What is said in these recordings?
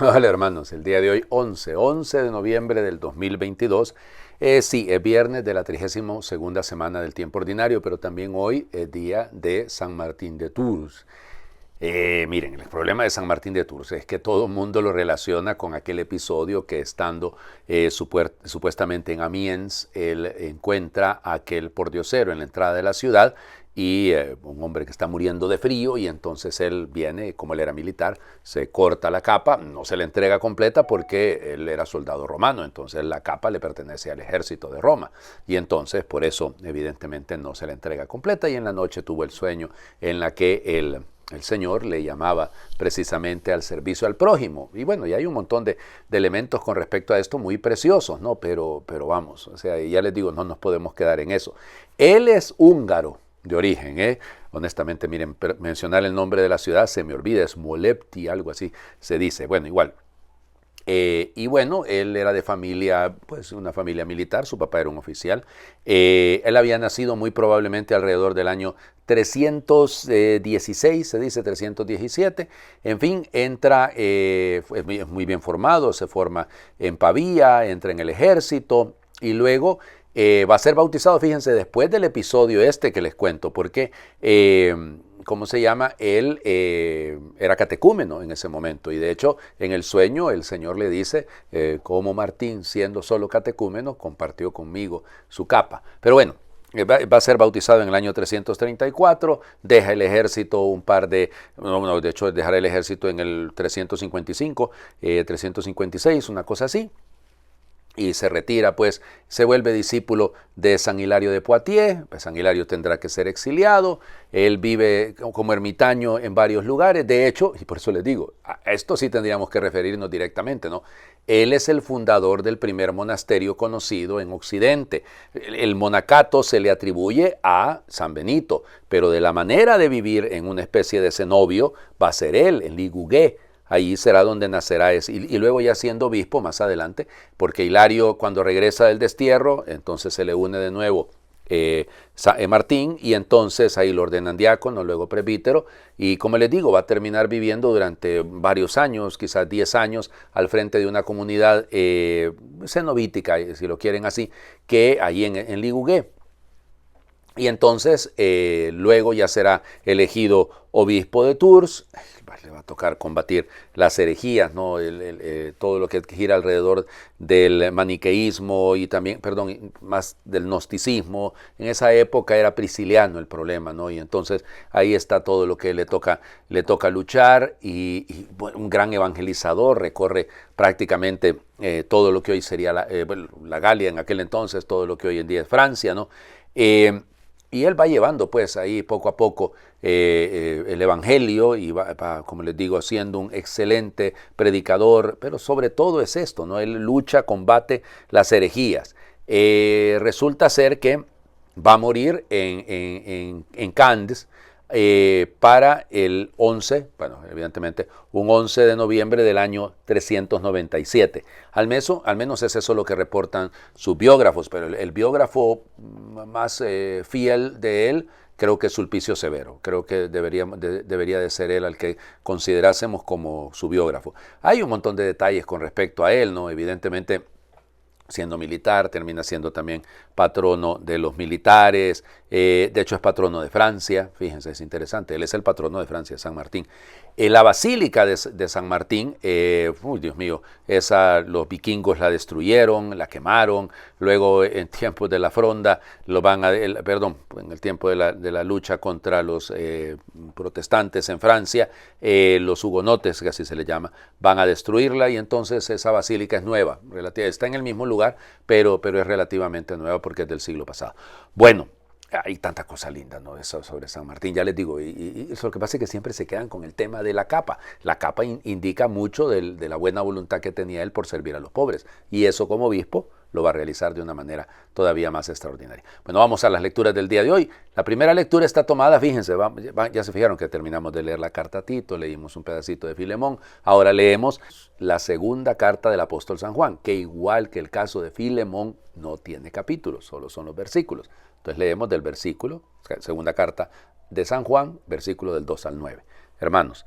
Hola hermanos, el día de hoy 11 de noviembre del 2022. Sí, es viernes de la 32ª semana del tiempo ordinario, pero también hoy es día de San Martín de Tours. Miren, el problema de San Martín de Tours es que todo el mundo lo relaciona con aquel episodio que estando supuestamente en Amiens, él encuentra a aquel pordiosero en la entrada de la ciudad y un hombre que está muriendo de frío y entonces él viene, como él era militar, se corta la capa, no se la entrega completa porque él era soldado romano, entonces la capa le pertenece al ejército de Roma y entonces por eso evidentemente no se la entrega completa y en la noche tuvo el sueño en la que el Señor le llamaba precisamente al servicio al prójimo. Y bueno, y hay un montón de elementos con respecto a esto muy preciosos, ¿no? Pero vamos, o sea, ya les digo, no nos podemos quedar en eso. Él es húngaro de origen, ¿eh? Honestamente, miren, mencionar el nombre de la ciudad se me olvida, es Molepti, algo así se dice. Bueno, igual, y bueno, él era de familia, pues una familia militar, su papá era un oficial. Él había nacido muy probablemente alrededor del año 316, se dice 317. En fin, entra, es muy bien formado, se forma en Pavía, entra en el ejército y luego va a ser bautizado, fíjense, después del episodio este que les cuento, porque ¿cómo se llama? Él era catecúmeno en ese momento y de hecho en el sueño el Señor le dice cómo Martín, siendo solo catecúmeno, compartió conmigo su capa. Pero bueno, va a ser bautizado en el año 334, deja el ejército un par de, no, de hecho dejará el ejército en el 355, 356, una cosa así. Y se retira, pues se vuelve discípulo de San Hilario de Poitiers. Pues San Hilario tendrá que ser exiliado. Él vive como ermitaño en varios lugares. De hecho, y por eso les digo, a esto sí tendríamos que referirnos directamente, ¿no? Él es el fundador del primer monasterio conocido en Occidente. El monacato se le atribuye a San Benito, pero de la manera de vivir en una especie de cenobio va a ser él, en Ligugé. Ahí será donde nacerá y luego ya siendo obispo más adelante, porque Hilario cuando regresa del destierro, entonces se le une de nuevo Martín y entonces ahí lo ordenan diácono, luego presbítero y como les digo va a terminar viviendo durante varios años, quizás 10 años al frente de una comunidad cenobítica, si lo quieren así, que ahí en Ligugé. Y entonces luego ya será elegido obispo de Tours, le va a tocar combatir las herejías, ¿no? Todo lo que gira alrededor del maniqueísmo y también, perdón, más del gnosticismo. En esa época era prisciliano el problema, ¿no? Y entonces ahí está todo lo que le toca luchar y bueno, un gran evangelizador, recorre prácticamente todo lo que hoy sería la Galia en aquel entonces, todo lo que hoy en día es Francia, ¿no? Y él va llevando pues ahí poco a poco el evangelio y va, como les digo, siendo un excelente predicador, pero sobre todo es esto, ¿no? Él lucha, combate las herejías. Resulta ser que va a morir en Candes para el 11, bueno, evidentemente, un 11 de noviembre del año 397. Al menos es eso lo que reportan sus biógrafos, pero el biógrafo más fiel de él creo que es Sulpicio Severo. Creo que debería de ser él al que considerásemos como su biógrafo. Hay un montón de detalles con respecto a él, ¿no? Evidentemente, siendo militar, termina siendo también patrono de los militares, de hecho es patrono de Francia, fíjense, es interesante, él es el patrono de Francia, San Martín. La basílica de San Martín, Dios mío, los vikingos la destruyeron, la quemaron, luego en tiempos de la Fronda, en el tiempo de la lucha contra los protestantes en Francia, los hugonotes, que así se le llama, van a destruirla y entonces esa basílica es nueva, está en el mismo lugar, pero es relativamente nueva porque es del siglo pasado. Bueno, hay tanta cosa linda, ¿no? Eso sobre San Martín, ya les digo, y eso lo que pasa es que siempre se quedan con el tema de la capa. La capa indica mucho de la buena voluntad que tenía él por servir a los pobres, y eso como obispo lo va a realizar de una manera todavía más extraordinaria. Bueno, vamos a las lecturas del día de hoy. La primera lectura está tomada, fíjense, ya se fijaron que terminamos de leer la carta a Tito, leímos un pedacito de Filemón, ahora leemos la segunda carta del apóstol San Juan, que igual que el caso de Filemón no tiene capítulos, solo son los versículos. Entonces leemos del versículo, segunda carta de San Juan, versículo del 2 al 9. Hermanos,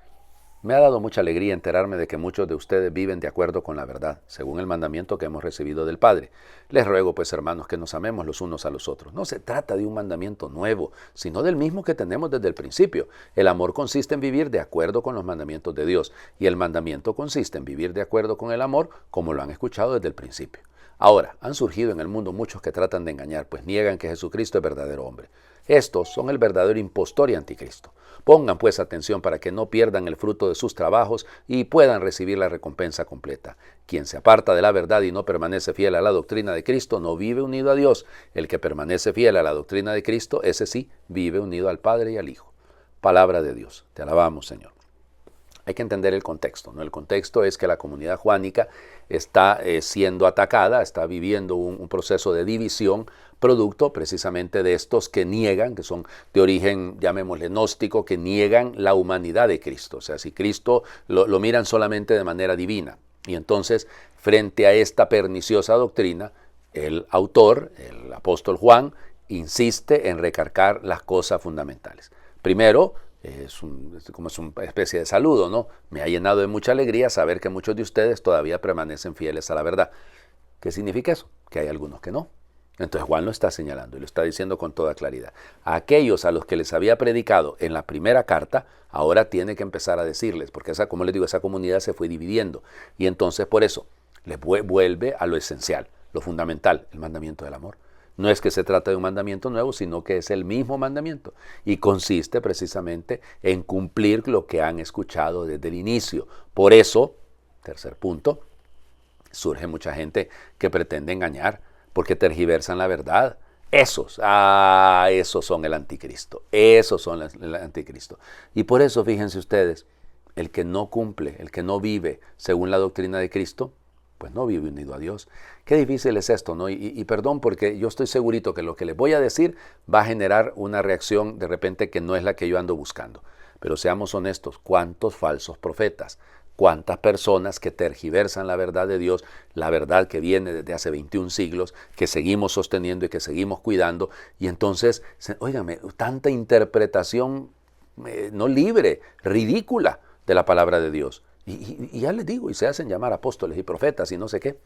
Me ha dado mucha alegría enterarme de que muchos de ustedes viven de acuerdo con la verdad, según el mandamiento que hemos recibido del Padre. Les ruego, pues, hermanos, que nos amemos los unos a los otros. No se trata de un mandamiento nuevo, sino del mismo que tenemos desde el principio. El amor consiste en vivir de acuerdo con los mandamientos de Dios, y el mandamiento consiste en vivir de acuerdo con el amor, como lo han escuchado desde el principio. Ahora, han surgido en el mundo muchos que tratan de engañar, pues niegan que Jesucristo es verdadero hombre. Estos son el verdadero impostor y anticristo. Pongan pues atención para que no pierdan el fruto de sus trabajos y puedan recibir la recompensa completa. Quien se aparta de la verdad y no permanece fiel a la doctrina de Cristo no vive unido a Dios. El que permanece fiel a la doctrina de Cristo, ese sí, vive unido al Padre y al Hijo. Palabra de Dios. Te alabamos, Señor. Hay que entender el contexto, ¿no? El contexto es que la comunidad juánica está siendo atacada, está viviendo un proceso de división, producto precisamente de estos que niegan, que son de origen, llamémosle gnóstico, que niegan la humanidad de Cristo. O sea, si Cristo lo miran solamente de manera divina. Y entonces, frente a esta perniciosa doctrina, el autor, el apóstol Juan, insiste en recargar las cosas fundamentales. Primero, es como una especie de saludo, ¿no? Me ha llenado de mucha alegría saber que muchos de ustedes todavía permanecen fieles a la verdad. ¿Qué significa eso? Que hay algunos que no. Entonces Juan lo está señalando y lo está diciendo con toda claridad. A aquellos a los que les había predicado en la primera carta, ahora tiene que empezar a decirles, porque como les digo, esa comunidad se fue dividiendo. Y entonces por eso les vuelve a lo esencial, lo fundamental, el mandamiento del amor. No es que se trata de un mandamiento nuevo, sino que es el mismo mandamiento y consiste precisamente en cumplir lo que han escuchado desde el inicio. Por eso, tercer punto, surge mucha gente que pretende engañar porque tergiversan la verdad. Esos son el anticristo, esos son el anticristo. Y por eso, fíjense ustedes, el que no cumple, el que no vive según la doctrina de Cristo, pues no vive unido a Dios. Qué difícil es esto, ¿no? Y perdón, porque yo estoy segurito que lo que les voy a decir va a generar una reacción de repente que no es la que yo ando buscando. Pero seamos honestos, ¿cuántos falsos profetas? ¿Cuántas personas que tergiversan la verdad de Dios, la verdad que viene desde hace 21 siglos, que seguimos sosteniendo y que seguimos cuidando? Y entonces, óigame, tanta interpretación no libre, ridícula de la palabra de Dios. Y ya les digo, y se hacen llamar apóstoles y profetas y no sé qué.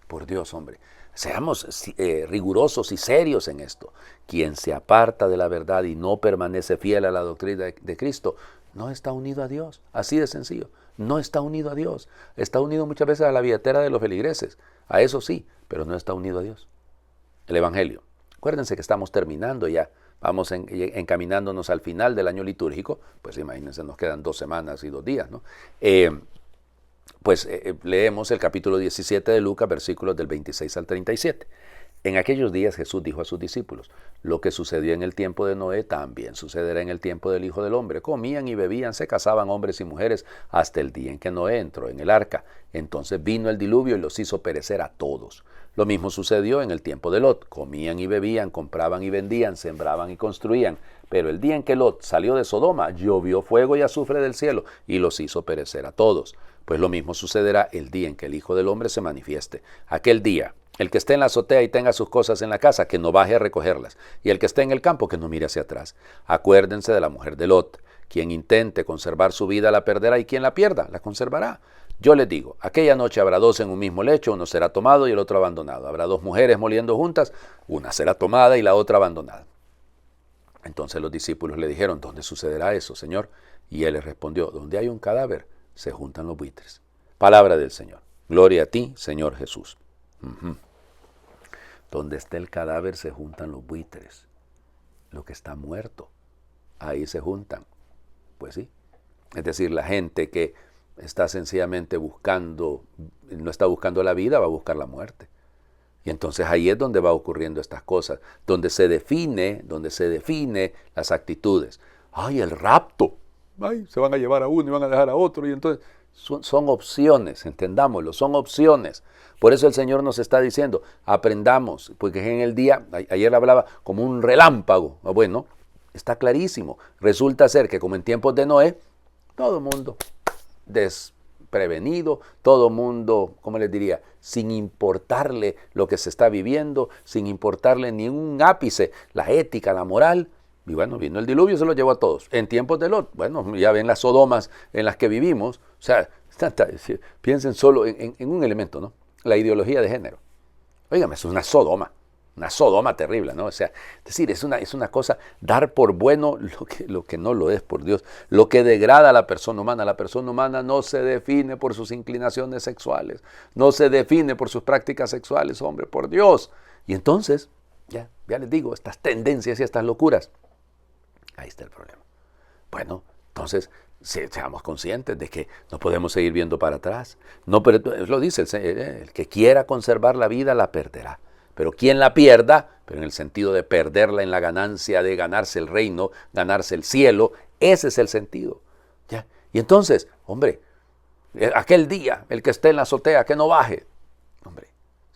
Por Dios, hombre, seamos rigurosos y serios en esto. Quien se aparta de la verdad y no permanece fiel a la doctrina de Cristo, no está unido a Dios. Así de sencillo. No está unido a Dios. Está unido muchas veces a la billetera de los feligreses. A eso sí, pero no está unido a Dios. El Evangelio. Acuérdense que estamos terminando ya. Vamos encaminándonos al final del año litúrgico, pues imagínense, nos quedan 2 semanas y 2 días, ¿no? Leemos el capítulo 17 de Lucas, versículos del 26 al 37. En aquellos días Jesús dijo a sus discípulos, lo que sucedió en el tiempo de Noé también sucederá en el tiempo del Hijo del Hombre. Comían y bebían, se casaban hombres y mujeres hasta el día en que Noé entró en el arca. Entonces vino el diluvio y los hizo perecer a todos. Lo mismo sucedió en el tiempo de Lot. Comían y bebían, compraban y vendían, sembraban y construían. Pero el día en que Lot salió de Sodoma, llovió fuego y azufre del cielo y los hizo perecer a todos. Pues lo mismo sucederá el día en que el Hijo del Hombre se manifieste. Aquel día, el que esté en la azotea y tenga sus cosas en la casa, que no baje a recogerlas. Y el que esté en el campo, que no mire hacia atrás. Acuérdense de la mujer de Lot. Quien intente conservar su vida la perderá y quien la pierda la conservará. Yo les digo, aquella noche habrá 2 en un mismo lecho, uno será tomado y el otro abandonado. Habrá 2 mujeres moliendo juntas, una será tomada y la otra abandonada. Entonces los discípulos le dijeron, ¿dónde sucederá eso, Señor? Y él les respondió, donde hay un cadáver, se juntan los buitres. Palabra del Señor. Gloria a ti, Señor Jesús. Donde esté el cadáver se juntan los buitres. Lo que está muerto, ahí se juntan. Pues sí. Es decir, la gente que está sencillamente no está buscando la vida, va a buscar la muerte. Y entonces ahí es donde va ocurriendo estas cosas, donde se define las actitudes. ¡Ay, el rapto! ¡Ay, se van a llevar a uno y van a dejar a otro! Y entonces son opciones, entendámoslo, son opciones. Por eso el Señor nos está diciendo, aprendamos, porque en el día, ayer hablaba como un relámpago. Bueno, está clarísimo. Resulta ser que como en tiempos de Noé, todo el mundo desprevenido, todo mundo, ¿cómo les diría? Sin importarle lo que se está viviendo, sin importarle ni un ápice, la ética, la moral, Y bueno, vino el diluvio y se lo llevó a todos. En tiempos de Lot, bueno, ya ven las sodomas en las que vivimos. O sea, piensen solo en un elemento, ¿no? La ideología de género. Óigame, eso es una sodoma terrible, ¿no? O sea, es decir, es una cosa, dar por bueno lo que no lo es por Dios, lo que degrada a la persona humana. La persona humana no se define por sus inclinaciones sexuales, no se define por sus prácticas sexuales, hombre, por Dios. Y entonces, ya les digo, estas tendencias y estas locuras, ahí está el problema. Bueno, entonces, seamos conscientes de que no podemos seguir viendo para atrás. No, pero lo dice el que quiera conservar la vida la perderá. Pero quien la pierda, pero en el sentido de perderla en la ganancia de ganarse el reino, ganarse el cielo, ese es el sentido. ¿Ya? Y entonces, hombre, aquel día, el que esté en la azotea, que no baje. Hombre,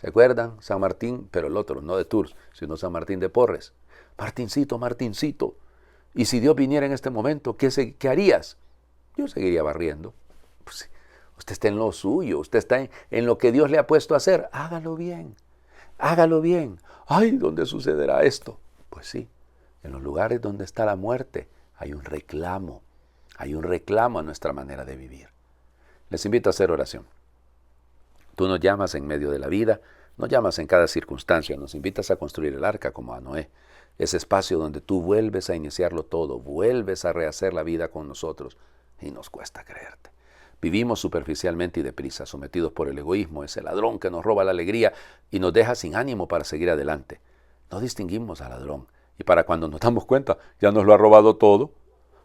¿se acuerdan? San Martín, pero el otro, no de Tours, sino San Martín de Porres. Martincito, Martincito, y si Dios viniera en este momento, ¿qué harías? Yo seguiría barriendo. Pues, usted está en lo suyo, usted está en lo que Dios le ha puesto a hacer. Hágalo bien, hágalo bien. Ay, ¿dónde sucederá esto? Pues sí, en los lugares donde está la muerte hay un reclamo a nuestra manera de vivir. Les invito a hacer oración. Tú nos llamas en medio de la vida, nos llamas en cada circunstancia, nos invitas a construir el arca como a Noé. Ese espacio donde tú vuelves a iniciarlo todo, vuelves a rehacer la vida con nosotros y nos cuesta creerte. Vivimos superficialmente y deprisa, sometidos por el egoísmo, ese ladrón que nos roba la alegría y nos deja sin ánimo para seguir adelante. No distinguimos al ladrón y para cuando nos damos cuenta ya nos lo ha robado todo.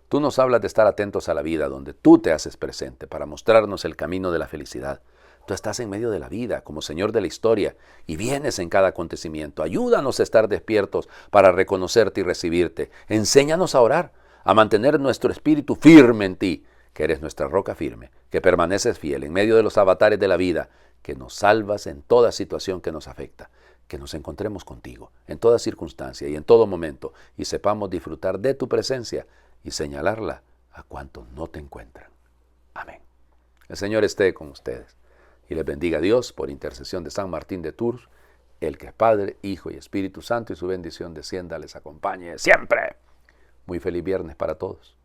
Tú nos hablas de estar atentos a la vida, donde tú te haces presente para mostrarnos el camino de la felicidad. Tú estás en medio de la vida, como Señor de la historia, y vienes en cada acontecimiento. Ayúdanos a estar despiertos para reconocerte y recibirte. Enséñanos a orar, a mantener nuestro espíritu firme en ti, que eres nuestra roca firme, que permaneces fiel en medio de los avatares de la vida, que nos salvas en toda situación que nos afecta. Que nos encontremos contigo en toda circunstancia y en todo momento, y sepamos disfrutar de tu presencia y señalarla a cuantos no te encuentran. Amén. El Señor esté con ustedes. Y les bendiga Dios por intercesión de San Martín de Tours, el que es Padre, Hijo y Espíritu Santo, y su bendición descienda, les acompañe siempre. Muy feliz viernes para todos.